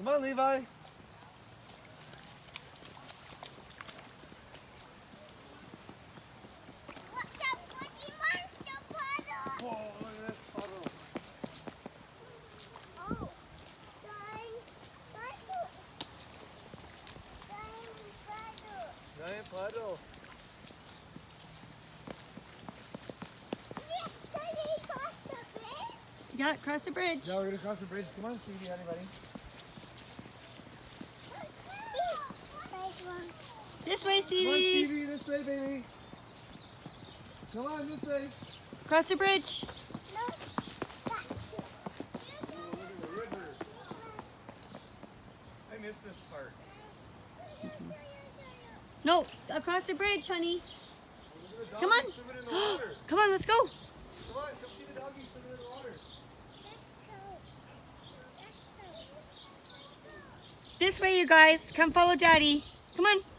Come on, Levi. Whoa, look at this puddle. Oh, Giant puddle. Yeah, cross the bridge. Yeah, we're gonna cross the bridge. Come on, sweetie, honey, buddy. This way, Come on, Stevie. Stevie, this way, baby. Come on, this way. Cross the bridge. Oh, look at the river. I missed this part. No, across the bridge, honey. Look at the Come doggies on. swimming in the water. Come on, let's go. Come on, come see the doggies swimming in the water. This way, you guys. Come follow Daddy. Come on.